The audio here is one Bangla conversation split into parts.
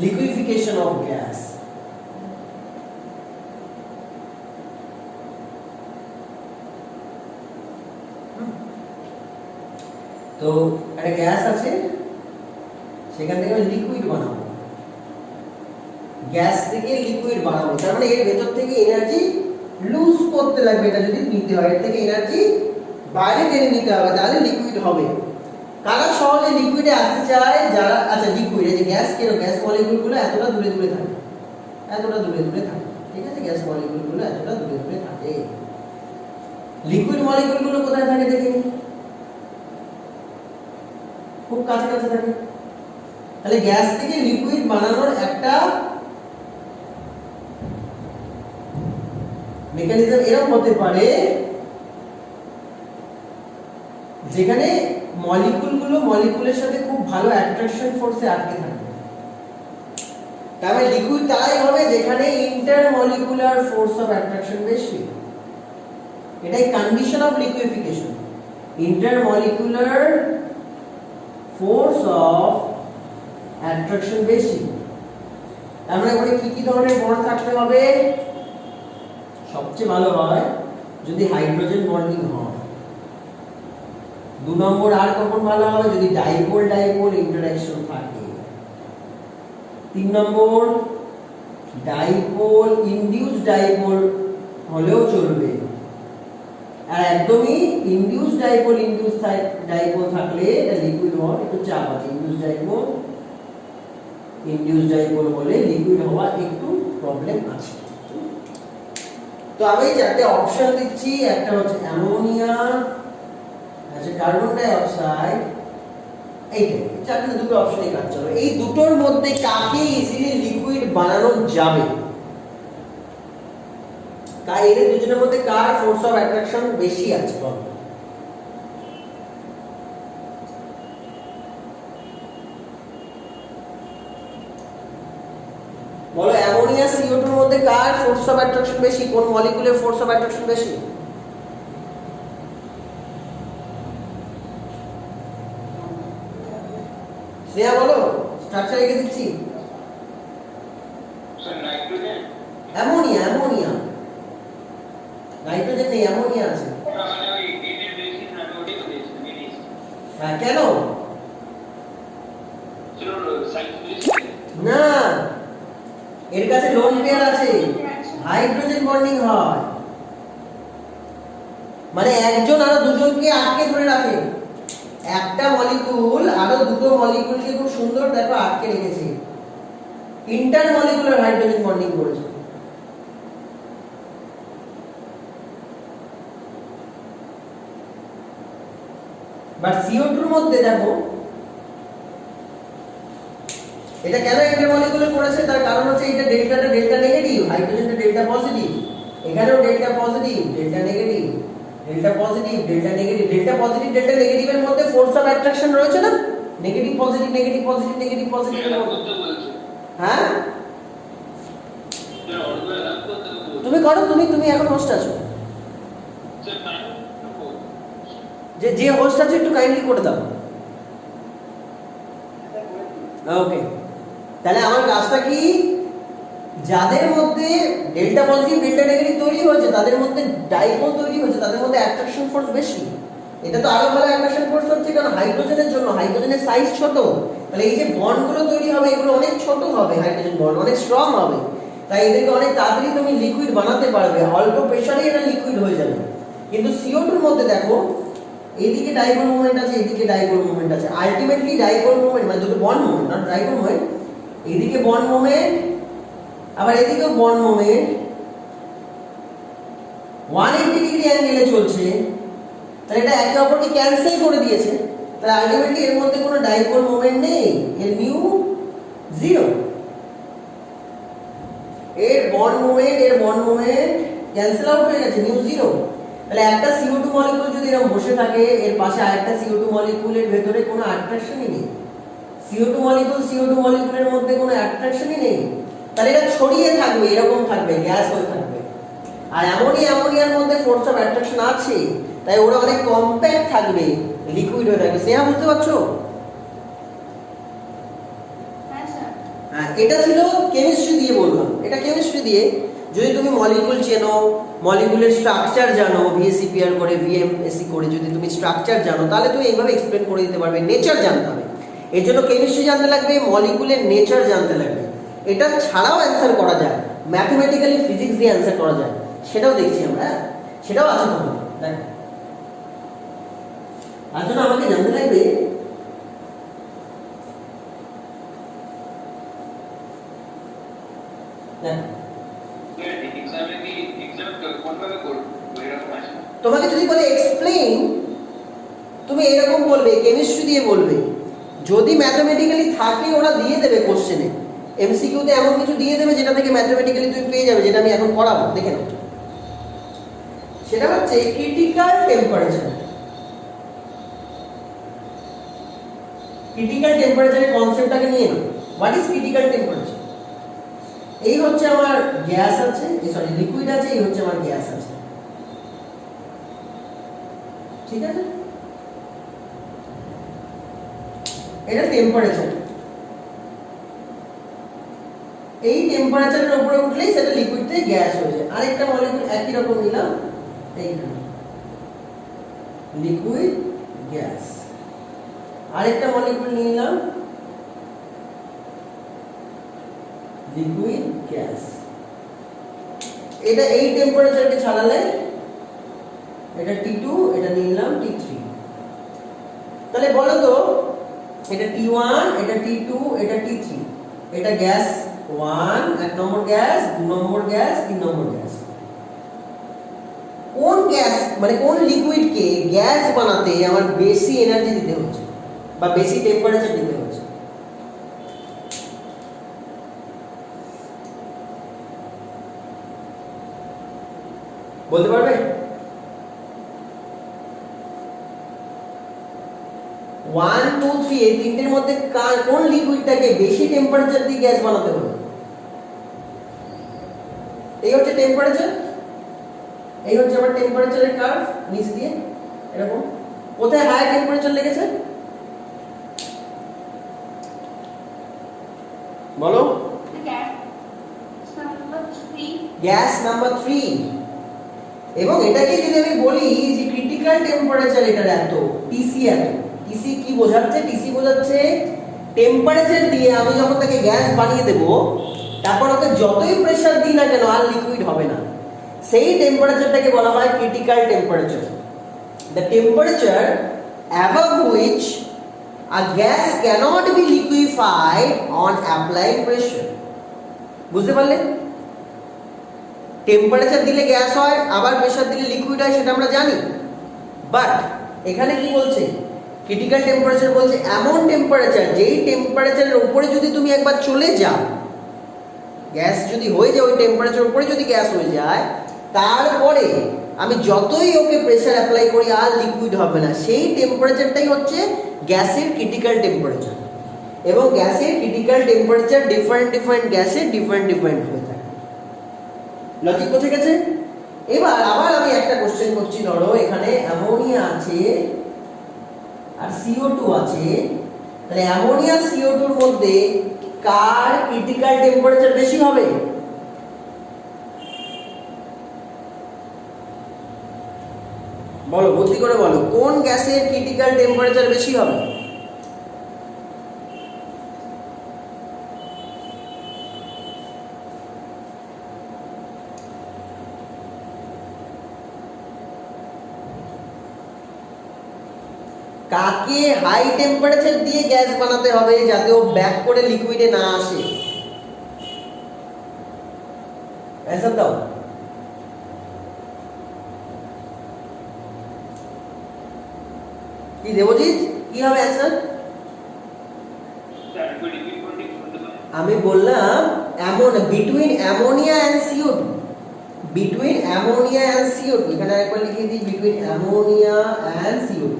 liquefaction of gas. তো একটা গ্যাস আছে, সেখান থেকে লিকুইড বানাবো, গ্যাস থেকে লিকুইড বানাবো, তার মানে এর ভেতর থেকে এনার্জি লুজ করতে লাগবে। এটা যদি নিতে হয়, এর থেকে এনার্জি বাইরে টেনে নিতে হবে, তাহলে লিকুইড হবে। কারা সহজে লিকুইডে আসতে চায়? যারা, আচ্ছা লিকুইড, এই যে গ্যাস, কেন গ্যাস মলিকিউলগুলো এতটা দূরে দূরে থাকে, এতটা দূরে দূরে থাকে, ঠিক আছে, গ্যাস মলিকিউলগুলো এতটা দূরে দূরে থাকে। লিকুইড মলিকিউলগুলো কোথায় থাকে দেখিনি? খুব কাছে কাছে থাকে। তাহলে গ্যাস থেকে লিকুইড বানানোর একটা মেকানিজম এরকম হতে পারে যেখানে মলিকিউলগুলো মলিকিউলের সাথে খুব ভালো অ্যাট্রাকশন ফোর্সে আটকে থাকবে। তবে লিকুইড তাই হবে যেখানে ইন্টারমলিকুলার ফোর্স অফ অ্যাট্রাকশন বেশি। এটাই condition of liquefaction, intermolecular force of attraction বেশি। আমরা এখানে কি কি ধরনের বন্ড থাকতে হবে? সবচেয়ে ভালো হয় যদি হাইড্রোজেন বন্ডিং হয়। 2 নম্বর আর কখন ভালো হবে? যদি ডাইপোল ডাইপোল ইন্টারঅ্যাকশন থাকে। 3 নম্বর ডাইপোল ইনডিউসড ডাইপোল হলেও চলবে। আর একদমই ইনডিউসড ডাইপোল ডাইপোল থাকলে এটা লিকুইড হওয়ার একটু চাপ আছে। ইনডিউসড ডাইপোল হলে লিকুইড হওয়া একটু প্রবলেম আছে। তো আমি চারটে অপশন দিচ্ছি, একটা হচ্ছে অ্যামোনিয়া, আচ্ছা কার্বন ডাই অক্সাইড, এইটা চারটে দুটো অপশনই কাজ চলো। এই দুটোর মধ্যে কাকে ইজিলি লিকুইড বানানো যাবে? এদের দুজনের মধ্যে কার ফোর্স অফ অ্যাট্রাকশন বেশি আছে বলো? বলো অ্যামোনিয়া CO2 এর মধ্যে কার ফোর্স অফ অ্যাট্রাকশন বেশি? কোন মলিকিউলের ফোর্স অফ অ্যাট্রাকশন বেশি? শ্রেয়া বলো, স্ট্রাকচার লিখে দিচ্ছি। Sir nitrogen, ammonia, ammonia, nitrogen নেই, অ্যামোনিয়া আছে। মানে ওই এদের বেশি না ওটাই বলেছি মিনিস। হ্যাঁ কেন? চলো সাইন্স না, এর কাছে লোন পেয়ার আছে, হাইড্রোজেন বন্ডিং হয়, মানে একজন আরো দুজনকে আটকে ধরে রাখে। একটা মলিকিউল আরো দুটো মলিকিউলকে খুব সুন্দর দেখো আটকে রেখেছে, ইন্টারমলিকুলার হাইড্রোজেন বন্ডিং করেছে। বাট CO2 এর মধ্যে দেখো এটা কেন ইন্টারমলিকুলার করেছে, তার কারণ হচ্ছে এটা ডেল্টাটা ডেল্টা নেগেটিভ, হাইড্রোজেনটা ডেল্টা পজিটিভ, এখানেও delta positive delta negative, delta positive delta negative, delta positive delta নেগেটিভের মধ্যে ফোর্স অফ অ্যাট্রাকশন রয়েছে না? Negative positive negative positive negative positive এর মধ্যে। হ্যাঁ তুমি করো, তুমি এখন হোস্ট আছো, যে হোস্ট আছে একটু কাইন্ডলি করে দাও। ওকে, তাহলে আমার কাজটা কি? যাদের মধ্যে ডেল্টা পজিটিভ ডেল্টা নেগেটিভ তৈরি হয়েছে তাদের মধ্যে ডাইপোল তৈরি হয়েছে, তাদের মধ্যে অ্যাট্রাকশন ফোর্স বেশি। এটা তো আরো ভালো অ্যাট্রাকশন ফোর্স হচ্ছে, কারণ হাইড্রোজেনের জন্য, হাইড্রোজেনের সাইজ ছোট, তাহলে এই যে বন্ডগুলো তৈরি হবে এগুলো অনেক ছোট হবে, হাইড্রোজেন বন্ড অনেক স্ট্রং হবে, তাই এদেরকে অনেক তাড়াতাড়ি তুমি লিকুইড বানাতে পারবে, অল্প প্রেসারে এটা লিকুইড হয়ে যাবে। কিন্তু CO2 এর মধ্যে দেখো এদিকে ডাইপোল মোমেন্ট আছে, এদিকে ডাইপোল মোমেন্ট আছে, আলটিমেটলি ডাইপোল মোমেন্ট মানে দুটো bond moment, not dipole moment, এদিকে বন্ড মোমেন্ট আবার এদিকেও বন্ড মোমেন্ট 180 ডিগ্রি অ্যাঙ্গেলে চলছে, তাহলে এটা একে অপরকে ক্যান্সেল করে দিয়েছে, তাহলে আলটিমেটলি এর মধ্যে কোনো ডাইপোল মোমেন্ট নেই, এর নিউ জিরো, এর বন্ড মোমেন্ট ক্যান্সেল আউট হয়ে গেছে, নিউ জিরো। তাহলে একটা CO2 মলিকিউল যদি এরকম বসে থাকে, এর পাশে আরেকটা CO2 মলিকিউলের ভেতরে কোনো অ্যাট্রাকশনই নেই, CO2 মলিকিউলের মধ্যে কোনো অ্যাট্রাকশনই নেই, তাহলে এটা ছড়িয়ে থাকবে, এরকম থাকবে, গ্যাস হয়ে থাকবে। আর অ্যামোনিয়ার মধ্যে ফোর্স অফ অ্যাট্রাকশন আছে, তাই ওরা অনেক কম্প্যাক্ট থাকবে, লিকুইড হয়ে থাকবে। স্নেহা বুঝতে পারছো? এটা ছিল কেমিস্ট্রি দিয়ে বললাম, এটা কেমিস্ট্রি দিয়ে। যদি তুমি মলিকুল চেনো, মলিকুলের স্ট্রাকচার জানো, ভিএসিপিআর করে ভিএমএসি করে যদি তুমি স্ট্রাকচার জানো, তাহলে তুমি এইভাবে এক্সপ্লেন করে দিতে পারবে। নেচার জানতে হবে, এর জন্য কেমিস্ট্রি জানতে লাগবে, মলিকুলের নেচার জানতে লাগবে। এটা ছাড়াও অ্যান্সার করা যায়, ম্যাথমেটিক্যালি ফিজিক্স দিয়ে অ্যান্সার করা যায়, সেটাও দেখছি আমরা, সেটাও আছে তোমাদের। দেখো, তার জন্য আমাকে জানতে লাগবে তোমাকে যদি বলে এক্সপ্লেইন, তুমি এরকম বলবে, কেমিস্ট্রি দিয়ে বলবে। যদি ম্যাথমেটিক্যালি থাকে ওরা দিয়ে দেবে কোশ্চেনে, এমসিকিউতে এমন কিছু দিয়ে দেবে যেটা থেকে ম্যাথমেটিক্যালি তুমি পেয়ে যাবে, যেটা আমি এখন পড়াবো, দেখে নাও। সেটা হচ্ছে ক্রিটিক্যাল টেম্পারেচার। ক্রিটিক্যাল টেম্পারেচারের কনসেপ্টটাকে নিয়ে নাও। What is critical temperature? এই হচ্ছে আমার গ্যাস আছে, সরি লিকুইড আছে, এই হচ্ছে আমার গ্যাস আছে, ঠিক আছে? এটা টেম্পারেচার। এই টেম্পারেচারের উপরে উঠলেই সেটা লিকুইড থেকে গ্যাস হয়ে যায়। আরেকটা মলিকুল একই রকম নিলাম, এইখানে লিকুইড গ্যাস। আরেকটা মলিকুল নিলাম, লিকুইড গ্যাস। এটা এই টেম্পারেচারকে ছাড়ালে এটা T2, এটা নিলাম T3। তাহলে বলো তো, এটা T1, এটা T2, এটা T3। এটা গ্যাস 1, 1 নম্বর গ্যাস, 2 নম্বর গ্যাস, 3 নম্বর গ্যাস। কোন গ্যাস মানে কোন লিকুইডকে গ্যাস বানাতে আমার বেশি এনার্জি দিতে হচ্ছে বা বেশি টেম্পারেচার দিতে হচ্ছে? বলতে পারবে? 1, 2, 3 এই তিনটের মধ্যে কোন লিকুইডটাকে বেশি টেম্পারেচার দিয়ে গ্যাস বানাতে হবে? এই হচ্ছে টেম্পারেচার, এই হচ্ছে আমার টেম্পারেচারের কার্ভ নিচ দিয়ে এরকম। কোথায় হাই টেম্পারেচার লেগেছে বলো? Gas number 3। এবং এটাকে যদি আমি বলি যে ক্রিটিক্যাল টেম্পারেচার এটার এত, টিসি এত। টিসি কি বোঝাচ্ছে? টিসি বোঝাচ্ছে টেম্পারেচার দিয়ে আমি যখন তাকে গ্যাস বানিয়ে দেব, তারপর ওকে যতই প্রেসার দিই না কেন আর লিকুইড হবে না। সেই টেম্পারেচারটাকে বলা হয় critical temperature. The temperature above which a gas cannot be liquefied on applied pressure. বুঝতে পারলে? টেম্পারেচার দিলে গ্যাস হয়, আবার প্রেসার দিলে লিকুইড হয়, সেটা আমরা জানি। বাট এখানে কি বলছে? ক্রিটিক্যাল টেম্পারেচার বলছে এমন টেম্পারেচার, যেই টেম্পারেচারের উপরে যদি তুমি একবার চলে যাও, গ্যাস যদি হয়ে যায়, ওই টেম্পারেচারের উপরে যদি গ্যাস হয়ে যায়, তারপরে আমি যতই ওকে প্রেসার অ্যাপ্লাই করি আর লিকুইড হবে না। সেই টেম্পারেচারটাই হচ্ছে গ্যাসের ক্রিটিক্যাল টেম্পারেচার। এবং গ্যাসের ক্রিটিক্যাল টেম্পারেচার ডিফারেন্ট গ্যাসের ডিফারেন্ট হয়ে থাকে। লজিক বোঝা গেছে? এবার আবার আমি একটা কোশ্চেন করছি। ধরো এখানে অ্যামোনিয়া আছে আর CO2 আছে, তাহলে অ্যামোনিয়া CO2 এর মধ্যে কার ক্রিটিক্যাল টেম্পারেচার বেশি হবে? বলো, বুদ্ধি করে বলো, কোন গ্যাসের ক্রিটিক্যাল টেম্পারেচার বেশি হবে? কাকে হাই টেম্পারেচার দিয়ে গ্যাস বানাতে হবে যাতে ও ব্যাক করে লিকুইডে না আসে? অ্যান্সার দাও। কি দেবজিৎ, কি হবে অ্যান্সার? আমি বললাম between ammonia and CO2। Between ammonia and CO2, এখানে একবার লিখে দিই, বিটুইন অ্যামোনিয়া এন্ড CO2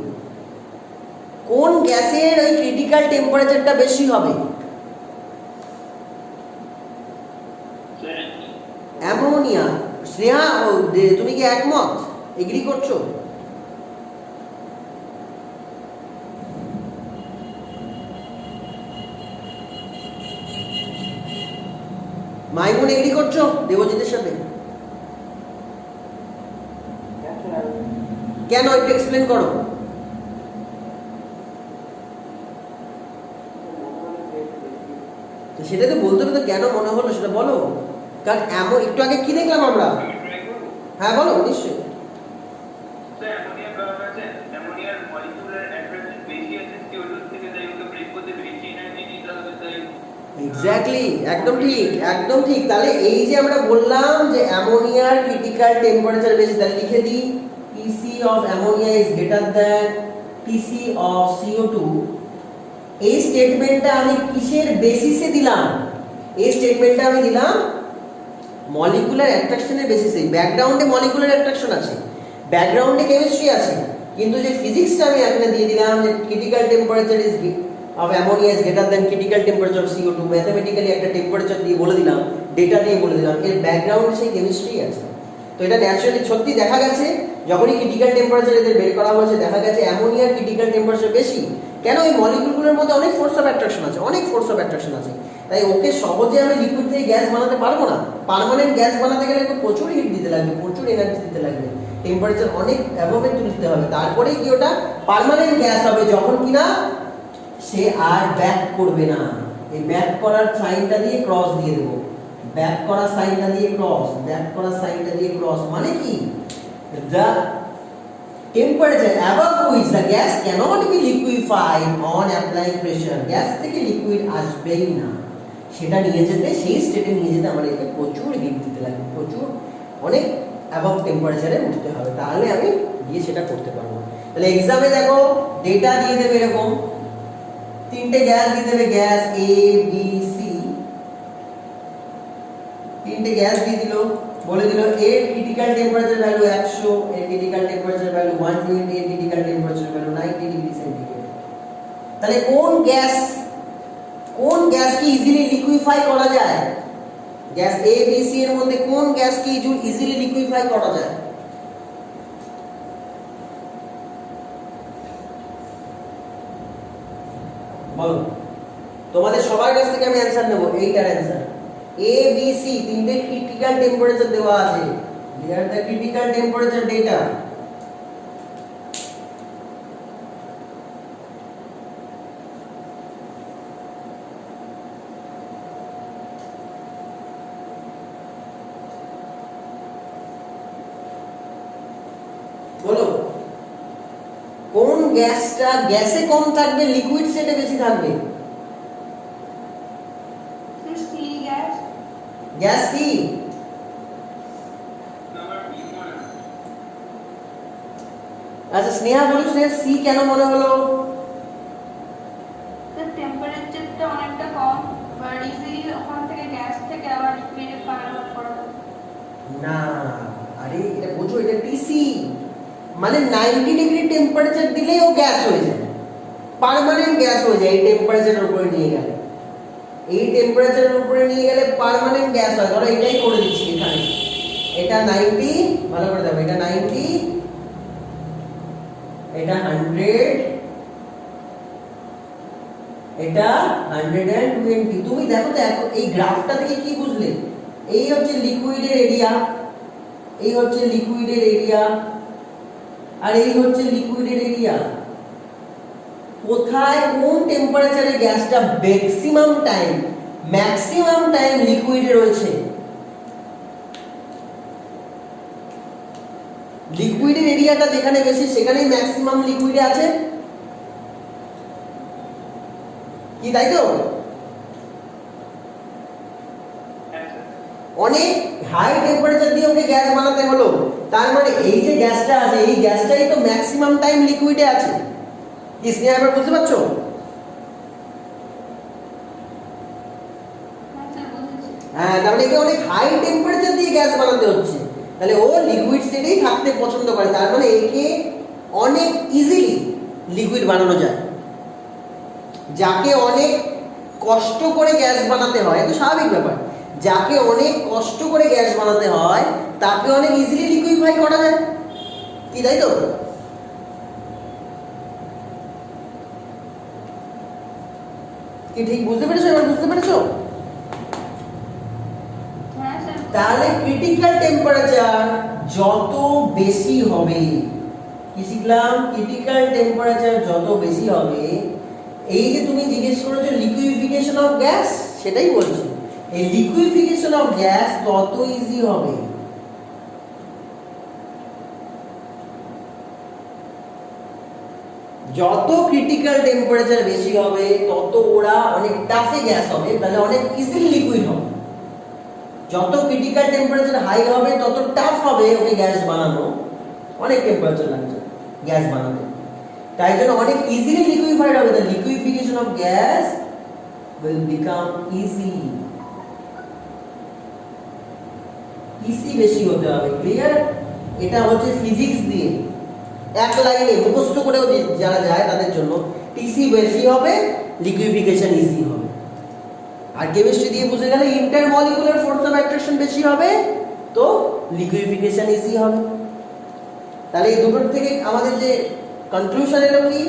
কোন গ্যাসের ওই ক্রিটিক্যাল টেম্পারেচারটা বেশি হবে? অ্যামোনিয়া। শ্রেয়া, তুমি কি একমত, এগ্রি করছো? মাইমুন এগ্রি করছো দেবজিতের সাথে? কেন একটু এক্সপ্লেন করো। তো সেটা তো বলতে হবে, তো কেন মনে হলো সেটা বলো। কারণ এমন একটু আগে কি দেখলাম আমরা। ট্রাই করব। হ্যাঁ বলো নিশ্চয়ই। স্যার অ্যামোনিয়া ব্যাপার আছে, অ্যামোনিয়ার মলিকিউলার অ্যাট্রাকশন বেশি আছে CO2 থেকে, তাই ওকে ব্রেক করতে বেশি এনার্জি নিতে হবে, তাই এক্স্যাক্টলি, একদম ঠিক, একদম ঠিক। তাহলে এই যে আমরা বললাম যে অ্যামোনিয়ার ক্রিটিক্যাল টেম্পারেচার বেশি, তাহলে লিখে দিই TC of ammonia is greater than TC of CO2। এই স্টেটমেন্টটা আমি কিসের বেসিসে দিলাম? এই স্টেটমেন্টটা আমি দিলাম মলিকুলার অ্যাট্রাকশনের বেসিসে। ব্যাকগ্রাউন্ডে মলিকুলার অ্যাট্রাকশন আছে, ব্যাকগ্রাউন্ডে কেমিস্ট্রি আছে, কিন্তু যে ফিজিক্সটা আমি এখানে দিয়ে দিলাম যে critical temperature is of ammonia is greater than critical temperature of CO2, mathematically একটা টেম্পারেচার দিয়ে বলে দিলাম, ডেটা দিয়ে বলে দিলাম, এর ব্যাকগ্রাউন্ডে সেই কেমিস্ট্রি আছে। তো এটা ন্যাচারালি সত্যি দেখা গেছে, যখনই ক্রিটিক্যাল টেম্পারেচার এদের বের করা হয়েছে দেখা গেছে অ্যামোনিয়ার ক্রিটিক্যাল টেম্পারেচার বেশি। কেন? এই মলিকুলগুলোর মধ্যে অনেক ফোর্স অফ অ্যাট্রাকশন আছে, অনেক ফোর্স অফ অ্যাট্রাকশন আছে। তাই ওকে সহজে আমি লিকুইড থেকে গ্যাস বানাতে পারবো না। পার্মানেন্ট গ্যাস বানাতে গেলে ওকে প্রচুর হিট দিতে লাগবে, প্রচুর এনার্জি দিতে লাগবে, টেম্পারেচার অনেক অ্যাবোভে তুলতে হবে, তারপরেই কি ওটা পার্মানেন্ট গ্যাস হবে, যখন কিনা সে আর ব্যাক করবে না। এই ব্যাক করার সাইনটা দিয়ে ক্রস দিয়ে দেবো, ব্যাক করার সাইনটা দিয়ে ক্রস, ব্যাক করার সাইনটা দিয়ে ক্রস, মানে কি the temperature above which the gas cannot be liquefied on applying pressure, gas থেকে লিকুইড আসবেই না, সেটা নিয়ে যেতে, সেই স্টেটে নিয়ে যেতে আমার একে প্রচুর হিট দিতে লাগবে, প্রচুর অনেক অ্যাবভ টেম্পারেচারে উঠতে হবে, তাহলে আমি গিয়ে সেটা করতে পারবো। তাহলে এক্সামে দেখো ডেটা দিয়ে দেবে এরকম তিনটে গ্যাস দিয়ে দেবে, গ্যাস A B C, তিনটে গ্যাস দিয়ে দিল, বলে দিল এর ক্রিটিক্যাল টেম্পারেচার ভ্যালু 100, এর ক্রিটিক্যাল টেম্পারেচার ভ্যালু 120, এর critical temperature value 90 degree centigrade. তাহলে কোন গ্যাসকে ইজিলি লিকুইফাই করা যায়? গ্যাস A B C এর মধ্যে কোন গ্যাসকে ইজিলি লিকুইফাই করা যায়? বলো, তোমাদের সবার কাছ থেকে আমি অ্যানসার নেব, এইটার অ্যানসার A B C তিনটে ক্রিটিক্যাল টেম্পারেচার দেওয়া আছে, দেয়ার দ্য ক্রিটিক্যাল টেম্পারেচার ডেটা। বলো কোন গ্যাসটা গ্যাসে কম থাকবে, লিকুইড স্টেটে বেশি থাকবে? গ্যাস কি? আচ্ছা স্নেহা বলুন, স্নেহা সি কেন মনে হলো? টেম্পারেচারটা অনেকটা কম, বাট ইজিলি ওখান থেকে গ্যাস থেকে আবার লিকুইডে কনভার্ট করা যায়। না, আরে এটা বোঝো, এটা টিসি, মানে 90 ডিগ্রি টেম্পারেচার দিলেই ও গ্যাস হয়ে যায়, পার্মানেন্ট গ্যাস হয়ে যায়। এই টেম্পারেচারের উপরে নিয়ে গেলে, এই টেম্পারেচারের উপরে নিয়ে গেলে পার্মানেন্ট গ্যাস হয়। ধরো এটাই করে দিচ্ছি এখানে, এটা 90, ভালো করে দেখো, এটা 90, এটা 100, এটা 120। তুমি দেখো তো এই গ্রাফটা থেকে কি বুঝলে? এই হচ্ছে লিকুইডের এরিয়া, এই হচ্ছে লিকুইডের এরিয়া, আর এই হচ্ছে লিকুইডের এরিয়া। কোথায় কোন টেম্পারেচারে গ্যাসটা ম্যাক্সিমাম টাইম লিকুইডে রয়েছে? লিকুইডের এরিয়াটা যেখানে বেশি সেখানেই ম্যাক্সিমাম লিকুইডে আছে কি, তাই তো? অনেক হাই টেম্পারেচার দিয়ে ওকে গ্যাস বানাতে হলো, তার মানে এই যে গ্যাসটা আছে এই গ্যাসটাই তো ম্যাক্সিমাম টাইম লিকুইডে আছে। কি স্নেহা এবার বুঝতে পারছো? হ্যাঁ, তাহলে একে অনেক হাই টেম্পারেচার দিয়ে গ্যাস বানাতে হচ্ছে, তাহলে ও লিকুইড স্টেটেই থাকতে পছন্দ করে, তার মানে একে অনেক ইজিলি লিকুইড বানানো যায়। যাকে অনেক কষ্ট করে গ্যাস বানাতে হয়, এটা স্বাভাবিক ব্যাপার, যাকে অনেক কষ্ট করে গ্যাস বানাতে হয় তাকে অনেক ইজিলি লিকুইফাই করা যায়, কি তাই তো? কি ঠিক বুঝতে পেরেছো? এবার বুঝতে পেরেছো? তাহলে ক্রিটিক্যাল টেম্পারেচার যত বেশি হবে, কি শিখলাম? ক্রিটিক্যাল টেম্পারেচার যত বেশি হবে, এই যে তুমি জিজ্ঞেস করেছো লিকুইফিকেশন অফ গ্যাস, সেটাই বলছি। এই লিকুইফিকেশন অফ গ্যাস তত ইজি হবে। যত ক্রিটিক্যাল টেম্পারেচার বেশি হবে তত ওরা অনেক টাফে গ্যাস হবে, তাহলে অনেক ইজিলি লিকুইড হবে। যত ক্রিটিক্যাল টেম্পারেচার হাই হবে তত টাফ হবে ওকে গ্যাস বানানো, অনেক টেম্পারেচার লাগছে গ্যাস বানাতে, তাই জন্য অনেক ইজিলি লিকুইফাইড হবে। The liquefaction of gas will become easy. ইসি বেশি হতে হবে, ক্লিয়ার? এটা হচ্ছে ফিজিক্স দিয়ে এক লাইনে মুখস্থ করেও যারা যায় তাদের জন্য টিসি বেশি হবে, লিকুইফিকেশন ইজি হবে। আর কেমিস্ট্রি দিয়ে বুঝে গেলে ইন্টারমলিকুলার ফোর্স অফ অ্যাট্রাকশন বেশি হবে, তো লিকুইফিকেশন ইজি হবে। তাহলে এই দুটোর থেকে আমাদের যে কনক্লুশন এলো কি,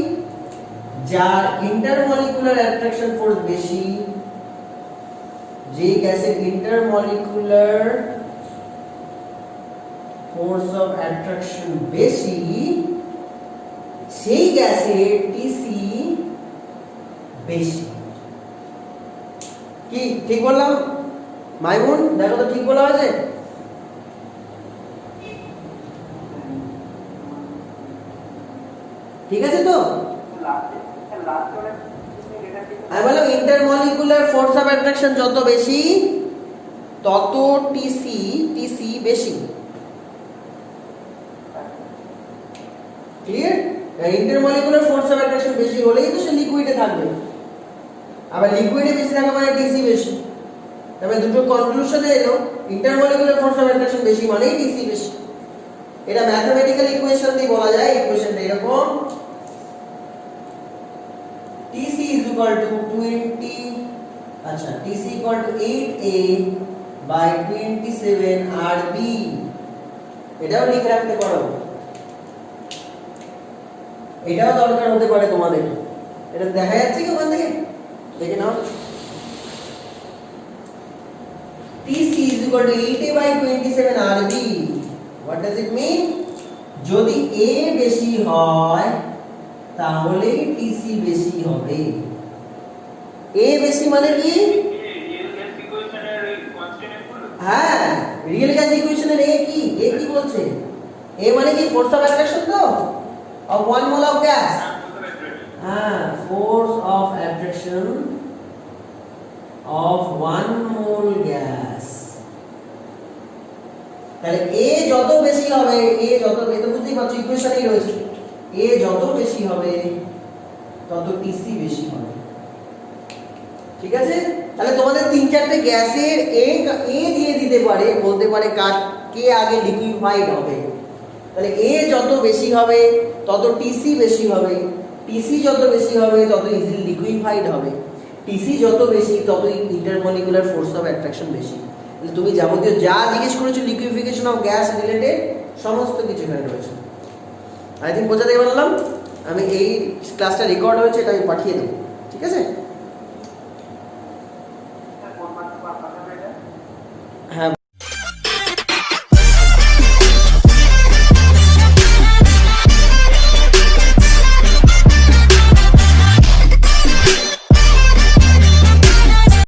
যার ইন্টারমলিকুলার অ্যাট্রাকশন ফোর্স বেশি, যে গ্যাসের ইন্টারমলিকুলার ফোর্স অফ অ্যাট্রাকশন বেশি, সেই গ্যাসের টিসি বেশি। কি ঠিক বললাম মাইমুন? দেখো তো ঠিক বলা হয়েছে? ঠিক আছে তো? আমি বললাম ইন্টারমলিকুলার ফোর্স অফ অ্যাট্রাকশন যত বেশি তত টিসি বেশি। Clear? Intermolecular force of attraction বেশি হলেই তো সে লিকুইডে থাকবে, আবার লিকুইডে বেশি থাকা মানে টিসি বেশি। তবে দুটো কনক্লুশনে এলো ইন্টারমলিকুলার ফোর্স অফ অ্যাট্রাকশন বেশি মানেই টিসি বেশি। এটা ম্যাথমেটিক্যাল ইকুয়েশন দিয়ে বলা যায়। ইকুয়েশনটা এরকম, TC is equal to 20, আচ্ছা TC equal to 8A by 27 RB। এটাও লিখে রাখতে পারো, এটাও দরকার হতে পারে তোমাদের। এটা দেখা যাচ্ছে কি ওখান থেকে? দেখে নাও। TC is equal to 8A by 27 RB. What does it mean? যদি A বেশি হয় তাহলে TC বেশি হবে। A বেশি মানে কি? হ্যাঁ, রিয়েল গ্যাস ইকুয়েশনের A কি? A কি বলছে? A মানে কি? ফোর্স অফ অ্যাট্রাকশন তো of 1 mole of gas। হ্যাঁ, force of attraction of 1 mole gas। তাহলে A যত বেশি হবে, A যত, এটা বুঝতেই পারছো ইকুয়েশনেই রয়েছে, A যত বেশি হবে তত TC বেশি হবে। ঠিক আছে? তাহলে তোমাদের তিন চারটে গ্যাসের A দিয়ে দিতে পারে, বলতে পারে কে আগে লিকুইফাইড হবে। তাহলে A যত বেশি হবে তত TC বেশি হবে, TC যত বেশি হবে তত ইজিলি লিকুইফাইড হবে, TC যত বেশি তত ইন্টারমলিকুলার ফোর্স অফ অ্যাট্রাকশন বেশি। তাহলে তুমি যাবতীয় যা জিজ্ঞেস করেছো লিকুইফিকেশন অফ গ্যাস রিলেটেড সমস্ত কিছু এখানে রয়েছে। আই থিঙ্ক বোঝাতে পারলাম। আমি এই ক্লাসটা রেকর্ড হয়েছে, এটা আমি পাঠিয়ে দেবো। ঠিক আছে? হ্যাঁ।